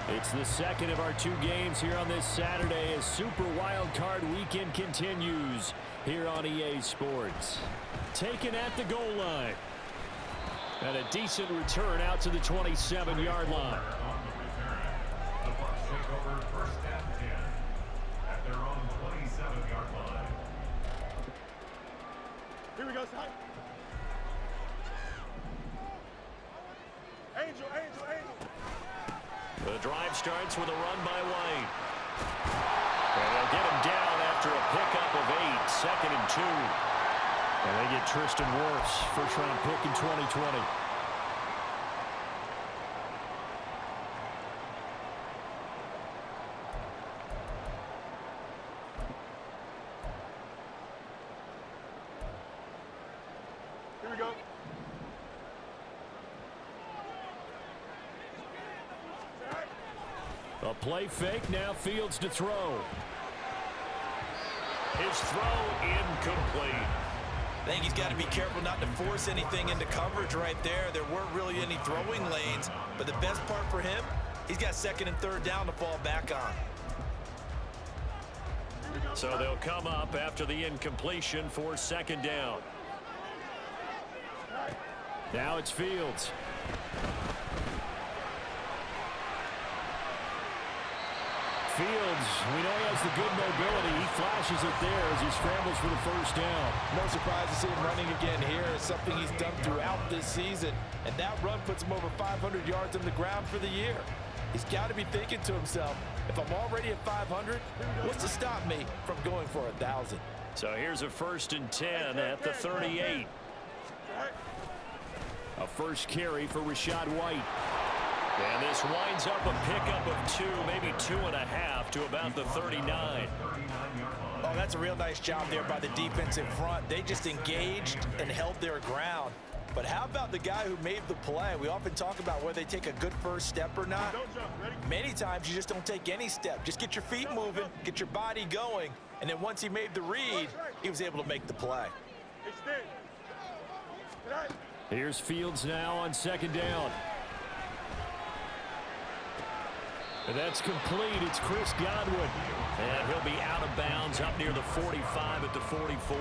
It's the second of our 2 games here on this Saturday as Super Wildcard Weekend continues here on EA Sports. Taken at the goal line. And a decent return out to the 27-yard line. The Bucs take over first and 10 at their own 27-yard line. Here we go, son. Angel. The drive starts with a run by White. And they'll get him down after a pickup of 8, second and 2. And they get Tristan Wirfs, first-round pick in 2020. Here we go. A play fake, now Fields to throw. His throw incomplete. I think he's got to be careful not to force anything into coverage right there. There weren't really any throwing lanes, but the best part for him, he's got second and third down to fall back on. So they'll come up after the incompletion for second down. Now it's Fields. Fields, we know he has the good mobility. He flashes it there as he scrambles for the first down. No surprise to see him running again here. It's something he's done throughout this season. And that run puts him over 500 yards on the ground for the year. He's got to be thinking to himself, if I'm already at 500, what's to stop me from going for 1,000? So here's a first and 10 at the 38. A first carry for Rachaad White. And this winds up a pickup of 2, maybe 2.5 to about the 39. Oh, that's a real nice job there by the defense in front. They just engaged and held their ground. But how about the guy who made the play? We often talk about whether they take a good first step or not. Many times you just don't take any step. Just get your feet moving, get your body going, and then once he made the read, he was able to make the play. Here's Fields now on second down. And that's complete. It's Chris Godwin. And he'll be out of bounds up near the 45 at the 44.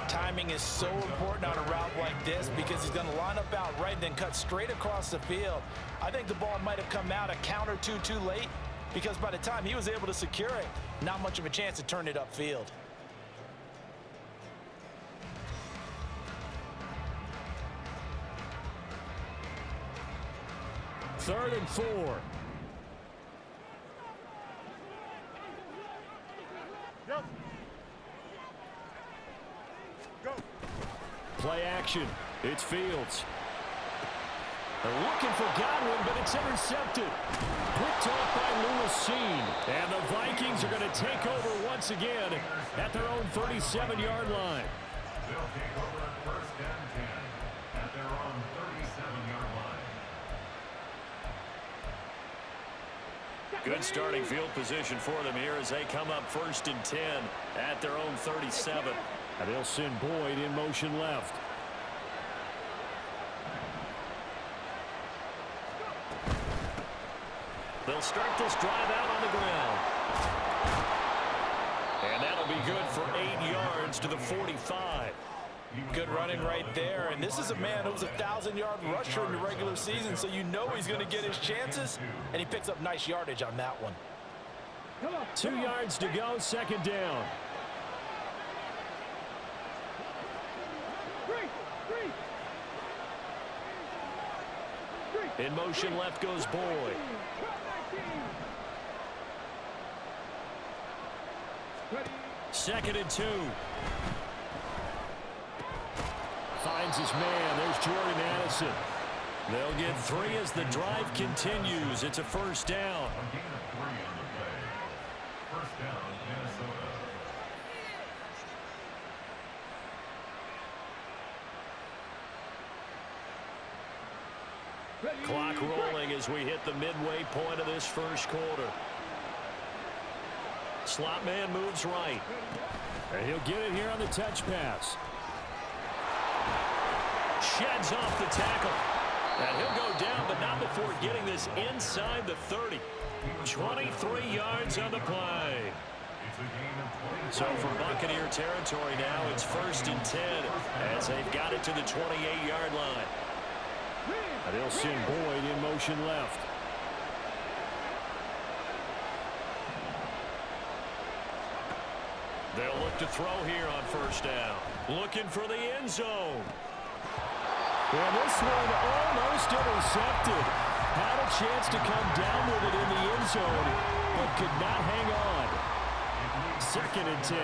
Timing is so important on a route like this because he's going to line up out right and then cut straight across the field. I think the ball might have come out a count or two too late because by the time he was able to secure it, not much of a chance to turn it upfield. Third and 4. Go. Play action. It's Fields. They're looking for Godwin, but it's intercepted. Picked off by Lewis Seen. And the Vikings are going to take over once again at their own 37-yard line. They'll take over first and 10 at their own 37-yard line. Good starting field position for them here as they come up first and 10 at their own 37. And they'll send Boyd in motion left. They'll start this drive out on the ground. And that'll be good for 8 yards to the 45. Good running right there, and this is a man who was a 1,000-yard rusher in the regular season, so you know he's going to get his chances, and he picks up nice yardage on that one. 2 yards to go, second down. In motion left goes Boyd. Second and 2. Finds his man. There's Jordan Addison. They'll get 3 as the drive continues. It's a first down. A gain of 3 on the play. First down, Minnesota. Clock rolling as we hit the midway point of this first quarter. Slot man moves right. And he'll get it here on the touch pass. Sheds off the tackle. And he'll go down, but not before getting this inside the 30. 23 yards on the play. So from Buccaneer territory now, it's 1st and 10 as they've got it to the 28-yard line. And they'll send Boyd in motion left. They'll look to throw here on 1st down. Looking for the end zone. And this one almost intercepted. Had a chance to come down with it in the end zone, but could not hang on. 2nd and 10.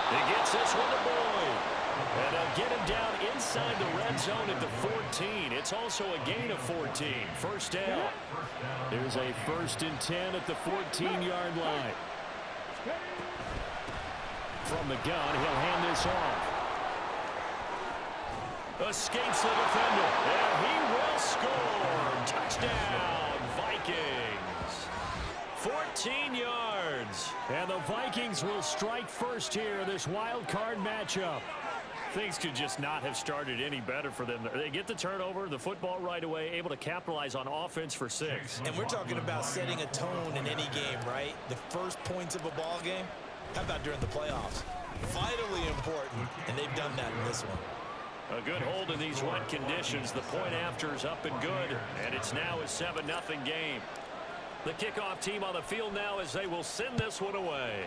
He gets this one to Boyd. And they'll get him down inside the red zone at the 14. It's also a gain of 14. 1st down. There's a 1st and 10 at the 14-yard line. From the gun, he'll hand this off. Escapes the defender. And he will score. Touchdown, Vikings. 14 yards. And the Vikings will strike first here in this wild card matchup. Things could just not have started any better for them. They get the turnover, the football right away, able to capitalize on offense for 6. And we're talking about setting a tone in any game, right? The first points of a ball game. How about during the playoffs? Vitally important, and they've done that in this one. A good hold in these wet conditions. The point after is up and good, and it's now a 7-0 game. The kickoff team on the field now as they will send this one away.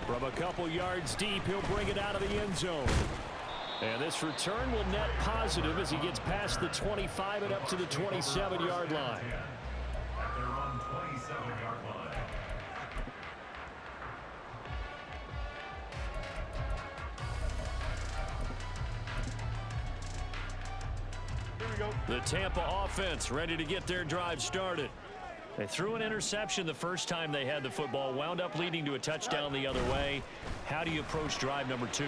From a couple yards deep, he'll bring it out of the end zone. And this return will net positive as he gets past the 25 and up to the 27-yard line. At their own 27-yard line. Here we go. The Tampa offense ready to get their drive started. They threw an interception the first time they had the football, wound up leading to a touchdown the other way. How do you approach drive number 2?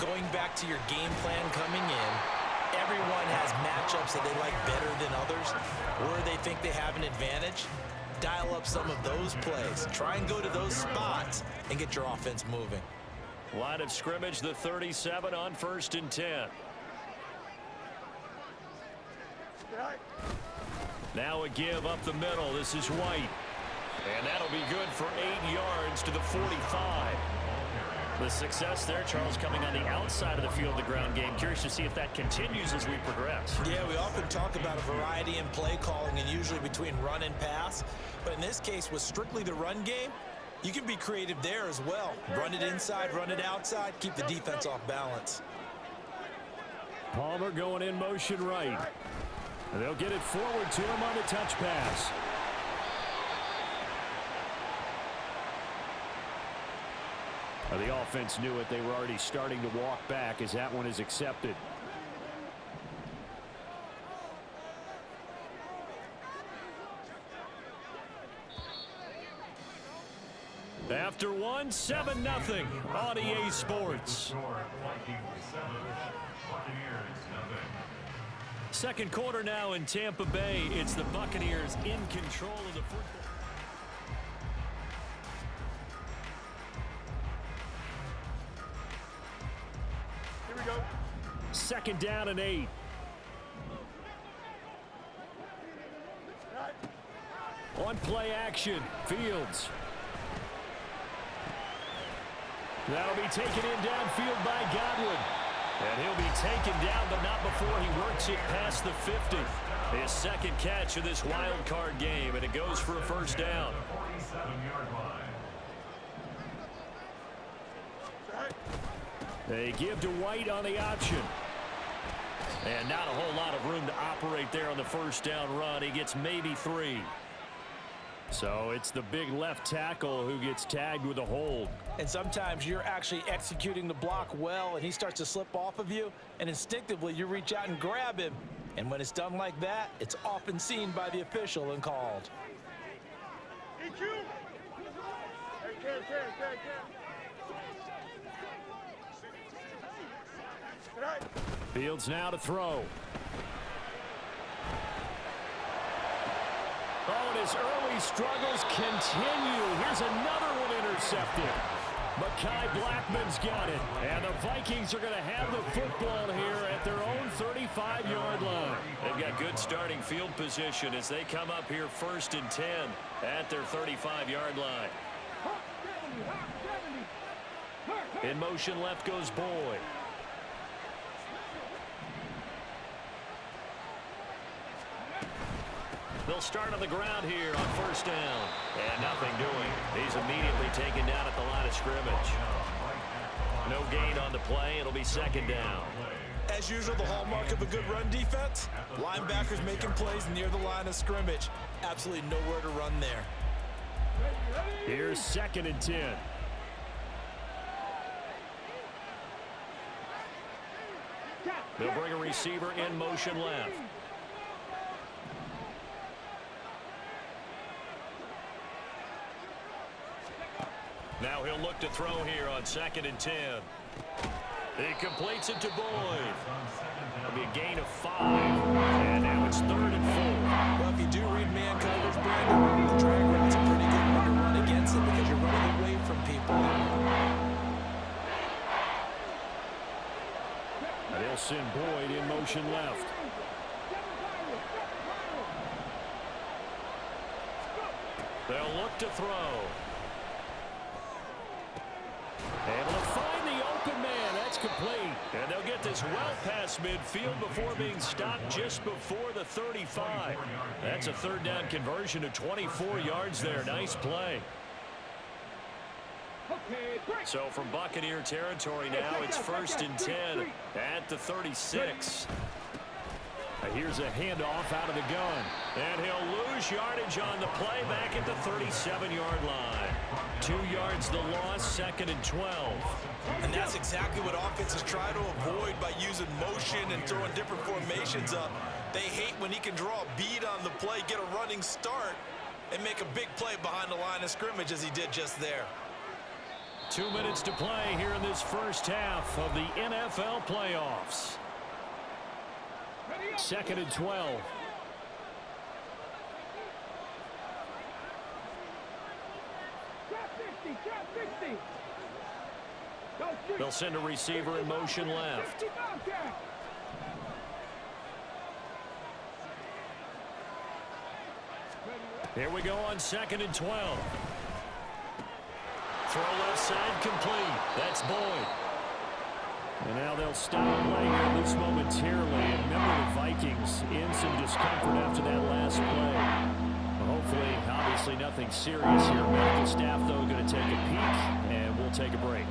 Going back to your game plan coming in, everyone has matchups that they like better than others, or they think they have an advantage. Dial up some of those plays. Try and go to those spots and get your offense moving. Line of scrimmage, the 37 on 1st and 10. Now a give up the middle. This is White. And that'll be good for 8 yards to the 45. The success there, Charles, coming on the outside of the field, the ground game. Curious to see if that continues as we progress. Yeah, we often talk about a variety in play calling and usually between run and pass. But in this case, with strictly the run game, you can be creative there as well. Run it inside, run it outside, keep the defense off balance. Palmer going in motion right. And they'll get it forward to him on the touch pass. Now the offense knew it. They were already starting to walk back as that one is accepted. After one, 7-0 on EA Sports. Second quarter now in Tampa Bay. It's the Buccaneers in control of the football. Here we go. 2nd down and 8. On play action, Fields. That'll be taken in downfield by Godwin. And he'll be taken down, but not before he works it past the 50. His second catch of this wild card game, and it goes for a 1st down. 47-yard line. They give to White on the option. And not a whole lot of room to operate there on the 1st down run. He gets maybe 3. So it's the big left tackle who gets tagged with a hold. And sometimes you're actually executing the block well, and he starts to slip off of you, and instinctively you reach out and grab him. And when it's done like that, it's often seen by the official and called. EQ. Hey, Cam. Fields now to throw. Oh, and his early struggles continue. Here's another one intercepted. Mekhi Blackman's got it. And the Vikings are going to have the football here at their own 35-yard line. They've got good starting field position as they come up here 1st and 10 at their 35-yard line. In motion left goes Boyd. They'll start on the ground here on 1st down. And nothing doing. He's immediately taken down at the line of scrimmage. No gain on the play. It'll be 2nd down. As usual, the hallmark of a good run defense, linebackers making plays near the line of scrimmage. Absolutely nowhere to run there. Here's 2nd and 10. They'll bring a receiver in motion left. Now he'll look to throw here on 2nd and 10. He completes it to Boyd. It'll be a gain of 5. And now it's 3rd and 4. Well, if you do read man coverage, Brandon, the drag route's a pretty good one to run against it because you're running away from people. And they'll send Boyd in motion left. They'll look to throw. Able to find the open man. That's complete. And they'll get this well past midfield before being stopped just before the 35. That's a 3rd down conversion of 24 yards there. Nice play. So from Buccaneer territory now, it's 1st and 10 at the 36. Here's a handoff out of the gun. And he'll lose yardage on the play back at the 37-yard line. 2 yards the loss, 2nd and 12. And that's exactly what offenses try to avoid by using motion and throwing different formations up. They hate when he can draw a bead on the play, get a running start, and make a big play behind the line of scrimmage as he did just there. 2 minutes to play here in this first half of the NFL playoffs. 2nd and 12. They'll send a receiver in motion left. Here we go on 2nd and 12. Throw left side complete. That's Boyd. And now they'll stop play here at least momentarily. And remember the Vikings in some discomfort after that last play. Well, hopefully, obviously nothing serious here. Medical staff, though, going to take a peek, and we'll take a break.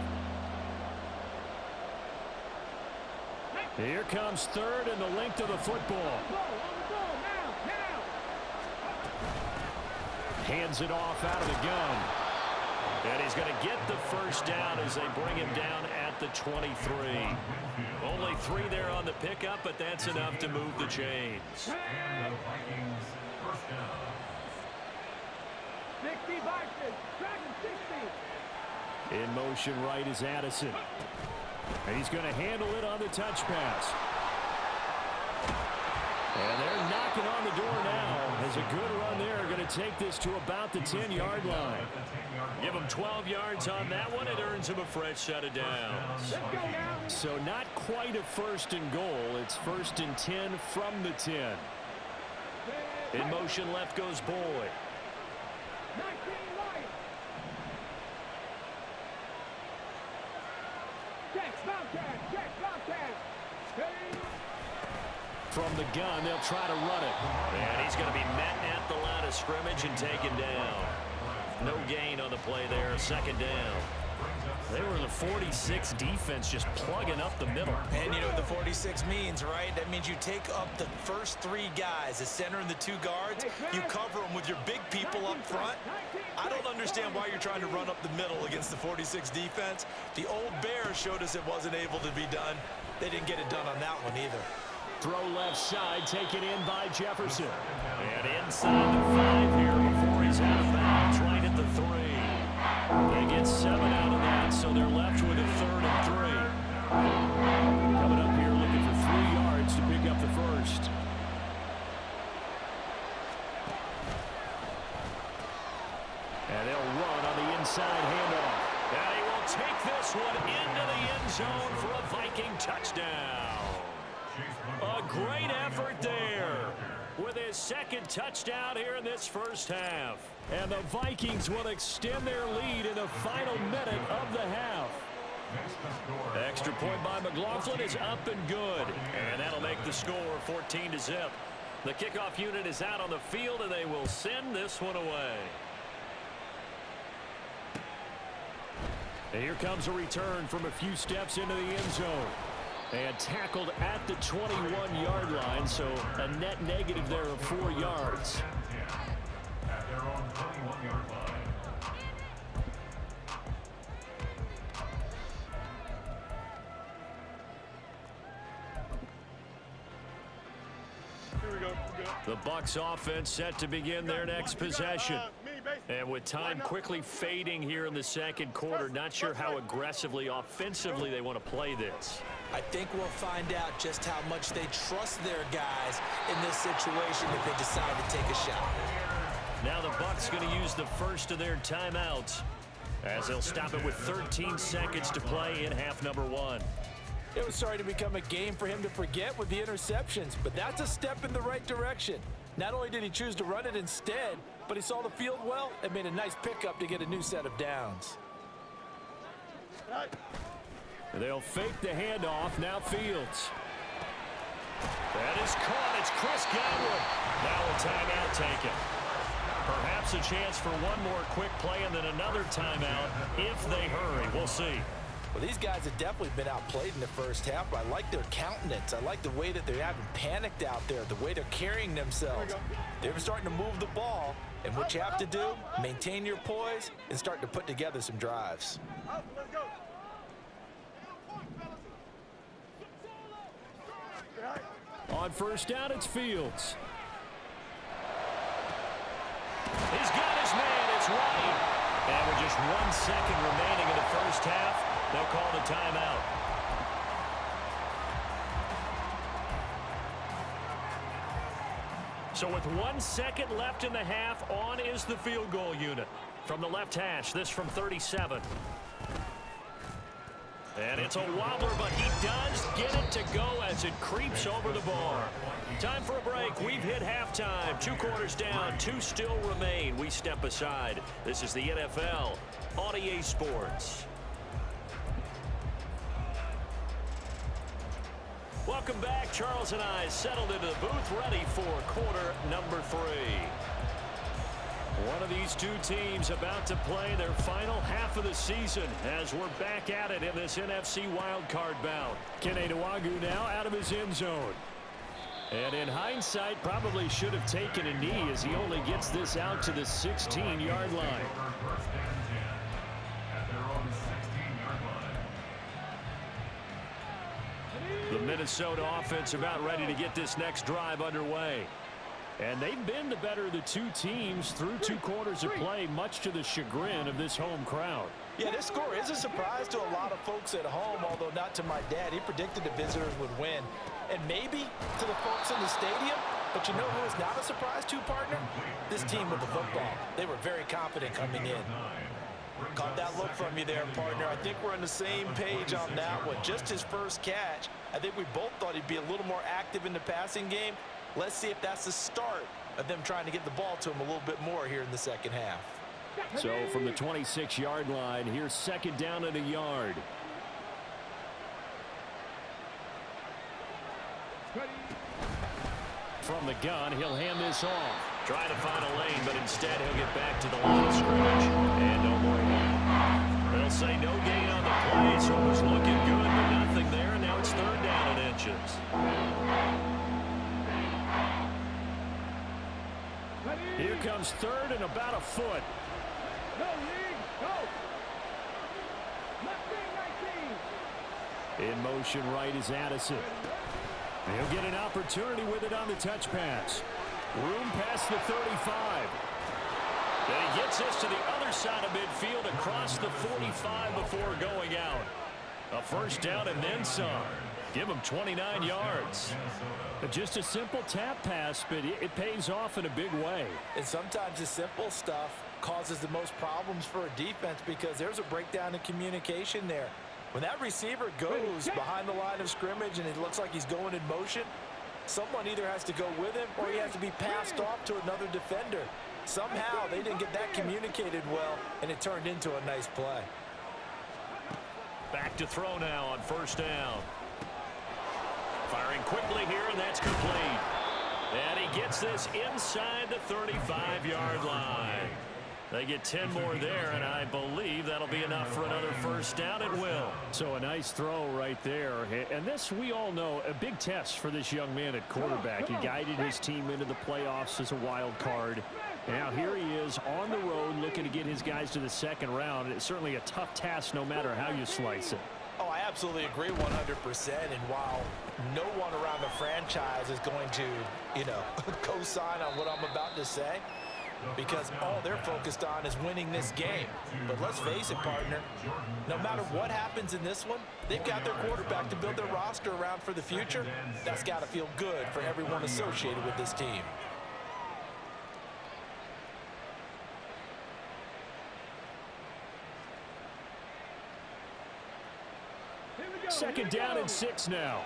Here comes 3rd and the length of the football. Hands it off out of the gun. And he's going to get the 1st down as they bring him down at the 23. Only 3 there on the pickup, but that's enough to move the chains. And the Vikings 1st down. 60 Vikings, Dragon 60. In motion right is Addison. And he's going to handle it on the touch pass. And they're knocking on the door now. As a good run there, going to take this to about the 10-yard line. Give him 12 yards on that one. It earns him a fresh set of downs. So not quite a 1st and goal. It's 1st and 10 from the 10. In motion left goes Boyd. From the gun, they'll try to run it. And he's going to be met at the line of scrimmage and taken down. No gain on the play there, 2nd down. They were in the 46 defense just plugging up the middle. And you know what the 46 means, right? That means you take up the first 3 guys, the center and the 2 guards. You cover them with your big people up front. I don't understand why you're trying to run up the middle against the 46 defense. The old Bears showed us it wasn't able to be done. They didn't get it done on that one either. Throw left side, taken in by Jefferson. And inside the 5 here before he's out of bounds, right at the 3. They get 7 out of that, so they're left with a 3rd and 3. Coming up here And they'll run on the inside handoff. And he will take this one into the end zone for a Viking touchdown. A great effort there with his second touchdown here in this first half. And the Vikings will extend their lead in the final minute of the half. Extra point by McLaughlin is up and good. And that'll make the score 14-0. The kickoff unit is out on the field, and they will send this one away. And here comes a return from a few steps into the end zone. And tackled at the 21-yard line, so a net negative there of 4 yards. At their own 21-yard line. The Bucs offense set to begin their next possession. And with time quickly fading here in the second quarter, not sure how aggressively, offensively they want to play this. I think we'll find out just how much they trust their guys in this situation if they decide to take a shot. Now the Bucs going to use the first of their timeouts as they'll stop it with 13 seconds to play in half number 1. It was starting to become a game for him to forget with the interceptions, but that's a step in the right direction. Not only did he choose to run it instead, but he saw the field well and made a nice pickup to get a new set of downs. They'll fake the handoff. Now Fields. That is caught. It's Chris Godwin. Now a timeout taken. Perhaps a chance for one more quick play and then another timeout if they hurry. We'll see. Well, these guys have definitely been outplayed in the first half, but I like their countenance. I like the way that they haven't panicked out there, the way they're carrying themselves. They're starting to move the ball, and what you have to do, maintain your poise and start to put together some drives. On first down, it's Fields. He's got his man. It's right. And with just 1 second remaining in the first half, they'll call the timeout. So with 1 second left in the half, on is the field goal unit. From the left hash, this from 37. And it's a wobbler, but he does get it to go as it creeps over the bar. Time for a break. We've hit halftime. 2 quarters down, 2 still remain. We step aside. This is the NFL on EA Sports. Welcome back. Charles and I settled into the booth, ready for quarter number 3. One of these two teams about to play their final half of the season as we're back at it in this NFC Wildcard bout. Kenny Nwagu now out of his end zone. And in hindsight, probably should have taken a knee as he only gets this out to the 16-yard line. The Minnesota offense about ready to get this next drive underway. And they've been the better of the two teams through 2 quarters of play, much to the chagrin of this home crowd. Yeah, this score is a surprise to a lot of folks at home, although not to my dad. He predicted the visitors would win. And maybe to the folks in the stadium, but you know who is not a surprise to, partner? This team with the football. They were very confident coming in. Caught that look from you there, partner. I think we're on the same page on that one. Just his first catch. I think we both thought he'd be a little more active in the passing game. Let's see if that's the start of them trying to get the ball to him a little bit more here in the second half. So from the 26-yard line, here's second down and a yard. From the gun, he'll hand this off. Trying to find a lane, but instead he'll get back to the line of scrimmage. And no more. They'll say no gain on the play, so it was looking good, but nothing there. And now it's third down and inches. Here comes third and about a foot. In motion right is Addison. He'll get an opportunity with it on the touch pass. Room past the 35. Then he gets this to the other side of midfield across the 45 before going out. A first down and then some. Give him 29 yards. Just a simple tap pass, but it pays off in a big way. And sometimes the simple stuff causes the most problems for a defense because there's a breakdown in communication there. When that receiver goes behind the line of scrimmage and it looks like he's going in motion, someone either has to go with him or he has to be passed off to another defender. Somehow they didn't get that communicated well, and it turned into a nice play. Back to throw now on first down. Firing quickly here, and that's complete. And he gets this inside the 35-yard line. They get 10 more there, and I believe that'll be enough for another first down. It will. So a nice throw right there. And this, we all know, a big test for this young man at quarterback. He guided his team into the playoffs as a wild card. Now here he is on the road looking to get his guys to the second round. It's certainly a tough task no matter how you slice it. Oh, I absolutely agree 100%. And while no one around the franchise is going to, co-sign on what I'm about to say, because all they're focused on is winning this game. But let's face it, partner, no matter what happens in this one, they've got their quarterback to build their roster around for the future. That's got to feel good for everyone associated with this team. Second down and 6 now.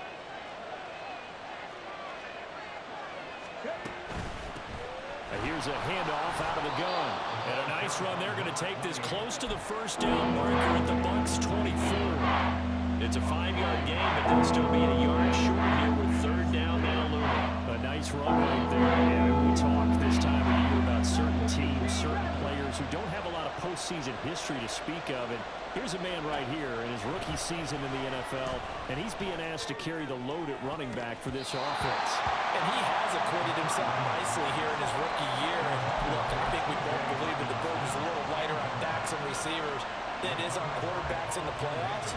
Here's a handoff out of the gun. And a nice run. They're going to take this close to the first down marker at the Bucs 24. It's a 5-yard gain, but they'll still be a yard short here with third down now looming. A nice run right there. And we talk this time of year about certain teams, certain players who don't have a lot of postseason history to speak of. And here's a man right here in his rookie season in the NFL, and he's being asked to carry the load at running back for this offense. And he has acquitted himself nicely here in his rookie year. And look, I think we both believe that the burden's a little lighter on backs and receivers than it is on quarterbacks in the playoffs.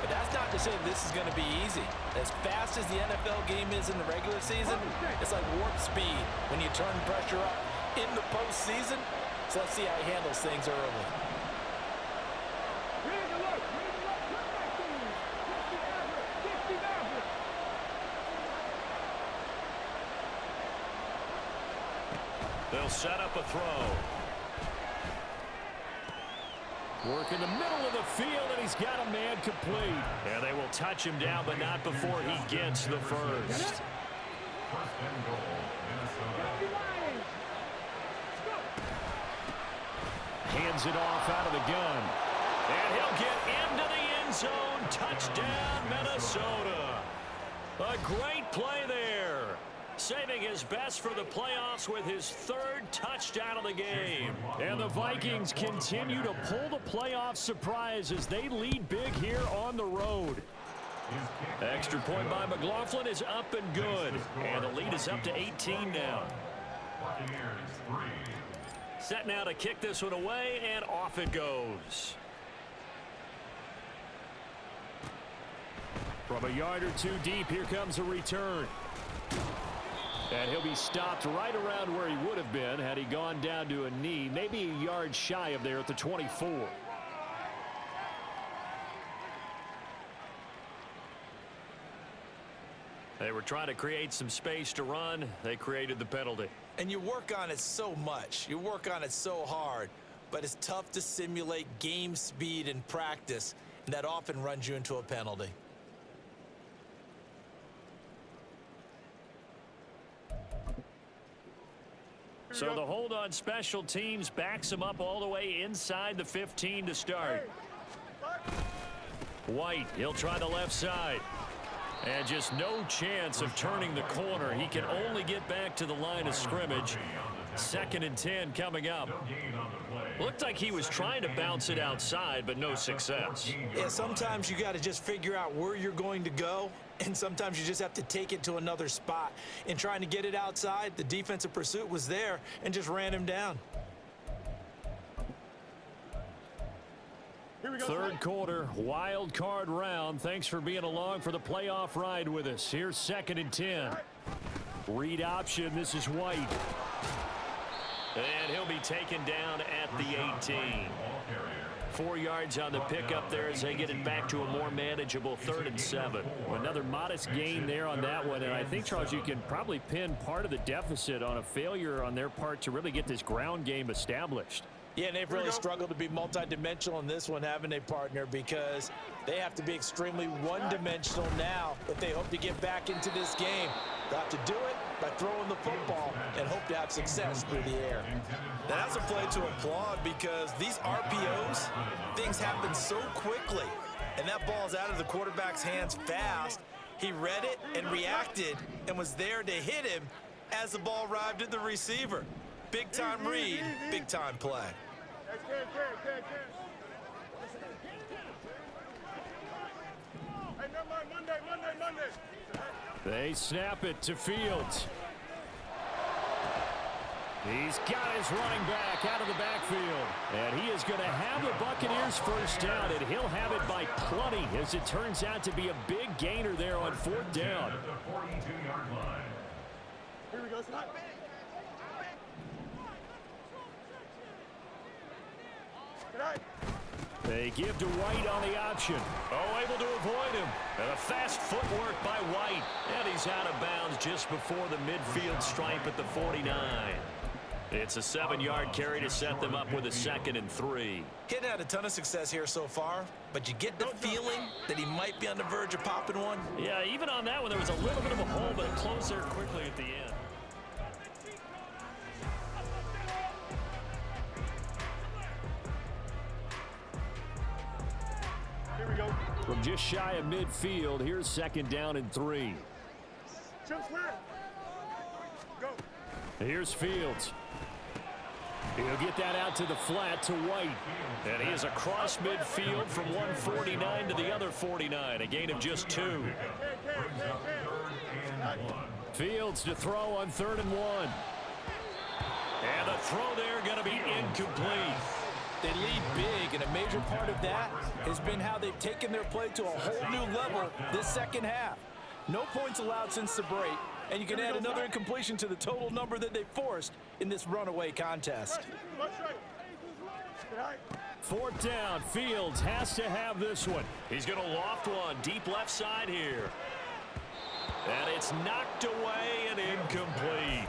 But that's not to say this is going to be easy. As fast as the NFL game is in the regular season, it's like warp speed when you turn pressure up in the postseason. So let's see how he handles things early. They'll set up a throw. Work in the middle of the field, and he's got a man complete. And they will touch him down, but not before he gets the first. First and goal, Minnesota. Hands it off out of the gun. And he'll get into the end zone. Touchdown, Minnesota. A great play there. Saving his best for the playoffs with his third touchdown of the game. And the Vikings continue to pull the playoff surprise as they lead big here on the road. Extra point by McLaughlin is up and good. And the lead is up to 18 now. Buccaneers 3. Set now to kick this one away, and off it goes. From a yard or two deep, here comes a return. And he'll be stopped right around where he would have been had he gone down to a knee, maybe a yard shy of there at the 24. They were trying to create some space to run. They created the penalty. And you work on it so much. You work on it so hard. But it's tough to simulate game speed in practice. And that often runs you into a penalty. So the hold on special teams backs him up all the way inside the 15 to start. White, he'll try the left side. And just no chance of turning the corner. He can only get back to the line of scrimmage. 2nd and 10 coming up. Looked like he was trying to bounce it outside, but no success. Yeah, sometimes you got to just figure out where you're going to go, and sometimes you just have to take it to another spot. In trying to get it outside, the defensive pursuit was there and just ran him down. Third quarter, wild card round. Thanks for being along for the playoff ride with us. Here's 2nd and 10. Read option. This is White. And he'll be taken down at the 18. 4 yards on the pickup there as they get it back to a more manageable 3rd and 7. Another modest gain there on that one. And I think, Charles, you can probably pin part of the deficit on a failure on their part to really get this ground game established. Yeah, and they've really struggled to be multidimensional in this one, haven't they, partner? Because they have to be extremely one-dimensional now if they hope to get back into this game. They'll have to do it by throwing the football and hope to have success through the air. That's a play to applaud because these RPOs, things happen so quickly. And that ball's out of the quarterback's hands fast. He read it and reacted and was there to hit him as the ball arrived at the receiver. Big-time read, big-time play. Monday. They snap it to Fields. He's got his running back out of the backfield. And he is going to have the Buccaneers first down, and he'll have it by plenty as it turns out to be a big gainer there on fourth down. At the 42-yard line. Here we go, Scott. They give to White on the option. Oh, able to avoid him. And a fast footwork by White. And he's out of bounds just before the midfield stripe at the 49. It's a 7-yard carry to set them up with a 2nd and 3. He'd had a ton of success here so far, but you get the feeling that he might be on the verge of popping one. Yeah, even on that one, there was a little bit of a hole, but it closed there quickly at the end. Here we go. From just shy of midfield, here's 2nd down and 3. Jump square. Go. Here's Fields. He'll get that out to the flat to White. And he is across midfield from 149 to the other 49, a gain of just 2. Fields to throw on 3rd and 1. And the throw there going to be incomplete. They lead big, and a major part of that has been how they've taken their play to a whole new level this second half. No points allowed since the break, and you can add another incompletion to the total number that they forced in this runaway contest. 4th down, Fields has to have this one. He's going to loft one deep left side here. And it's knocked away and incomplete.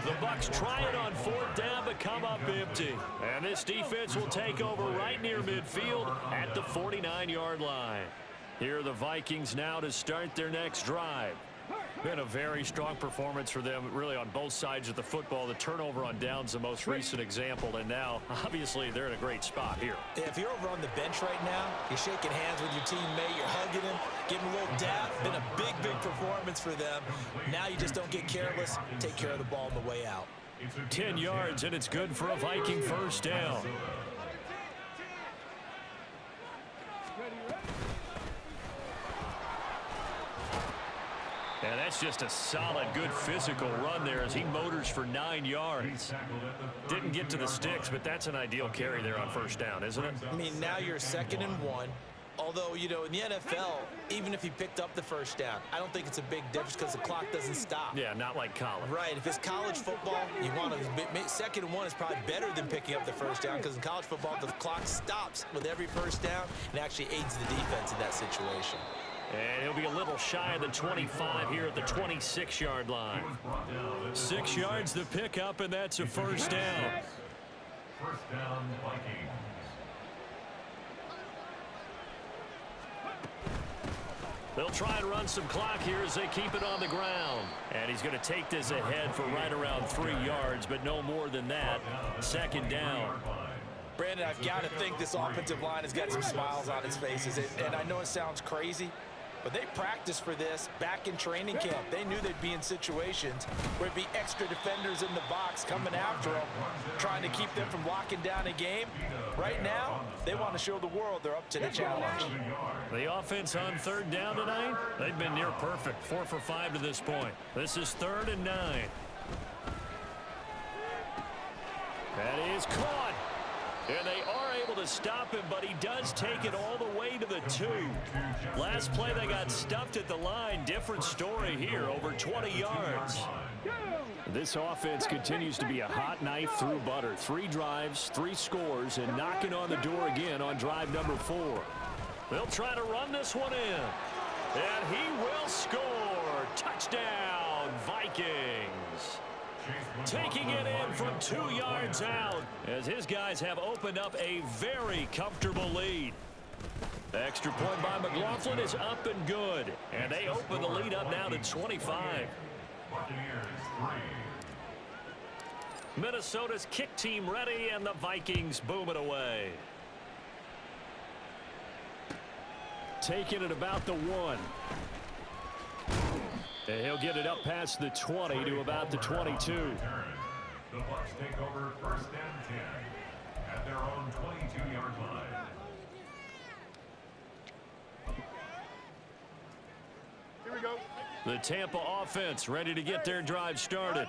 The Bucs try it on 4th down, but come up empty. And this defense will take over right near midfield at the 49-yard line. Here are the Vikings now to start their next drive. Been a very strong performance for them, really, on both sides of the football. The turnover on downs, the most recent example, and now, obviously, they're in a great spot here. Yeah, if you're over on the bench right now, you're shaking hands with your teammate, you're hugging him, giving a little dap. Been a big performance for them. Now you just don't get careless. Take care of the ball on the way out. 10 yards, and it's good for a Viking first down. And that's just a solid, good physical run there as he motors for 9 yards. Didn't get to the sticks, but that's an ideal carry there on first down, isn't it? I mean, now you're 2nd and 1. Although, you know, in the NFL, even if he picked up the first down, I don't think it's a big difference because the clock doesn't stop. Yeah, not like college. Right. If it's college football, you want to 2nd and 1 is probably better than picking up the first down because in college football, the clock stops with every first down and actually aids the defense in that situation. And he'll be a little shy of the 25 here at the 26-yard line. 6 yards the pickup, and that's a first down. First down, Vikings. They'll try and run some clock here as they keep it on the ground. And he's going to take this ahead for right around 3 yards, but no more than that. 2nd down. Brandon, I've got to think this offensive line has got some smiles on its faces. And I know it sounds crazy, but they practiced for this back in training camp. They knew they'd be in situations where it'd be extra defenders in the box coming after them, trying to keep them from locking down a game. Right now, they want to show the world they're up to the challenge. The offense on 3rd down tonight, they've been near perfect. 4 for 5 to this point. This is 3rd and 9. That is caught. And they are able to stop him, but he does take it all the way to the 2. Last play, they got stuffed at the line. Different story here, over 20 yards. This offense continues to be a hot knife through butter. 3 drives, 3 scores, and knocking on the door again on drive number 4. They'll try to run this one in. And he will score. Touchdown, Vikings. taking it in from 2 yards out as his guys have opened up a very comfortable lead. The extra point by McLaughlin is up and good, and they open the lead up now to 25. Minnesota's kick team ready, and the Vikings boom it away. Taking it about the 1. And he'll get it up past the 20 to about the 22. The Bucs take over first and 10 at their own 22-yard line. Here we go. The Tampa offense ready to get their drive started.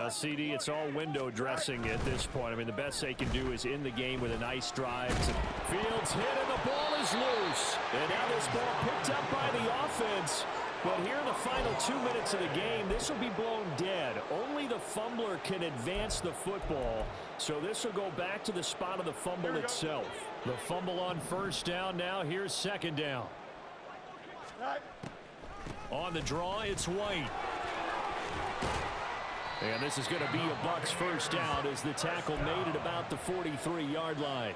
CD, it's all window dressing at this point. I mean, the best they can do is in the game with a nice drive. Fields hit and the ball is loose. And now this ball picked up by the offense. But here in the final 2 minutes of the game, this will be blown dead. Only the fumbler can advance the football. So this will go back to the spot of the fumble itself. The fumble on first down now. Here's second down. On the draw, it's White. And this is going to be a Bucs first down as the tackle made at about the 43-yard line.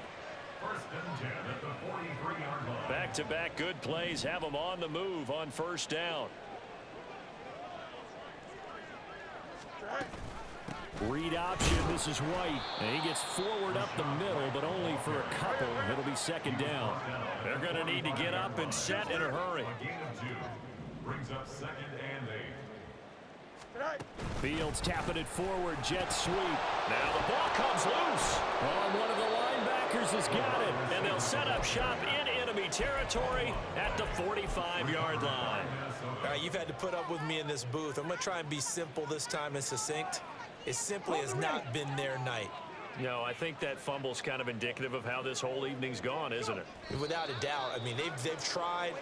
First and 10 at the 43-yard line. Back-to-back good plays have them on the move on first down. Read option. This is White. And he gets forward up the middle, but only for a couple. It'll be second down. They're going to need to get up and set in a hurry. A gain of 2 brings up second and 8. Fields tapping it forward. Jet sweep. Now the ball comes loose. Oh, one of the linebackers has got it. And they'll set up shop in enemy territory at the 45-yard line. All right, you've had to put up with me in this booth. I'm going to try and be simple this time and succinct. It simply has not been their night. No, I think that fumble's kind of indicative of how this whole evening's gone, isn't it? Without a doubt. I mean, they've tried,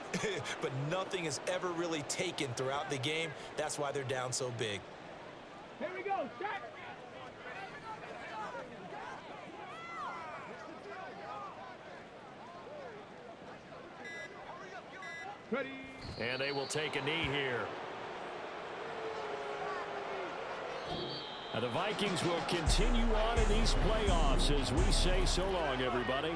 but nothing has ever really taken throughout the game. That's why they're down so big. Here we go. Check. Ready. And they will take a knee here. Now the Vikings will continue on in these playoffs as we say so long, everybody.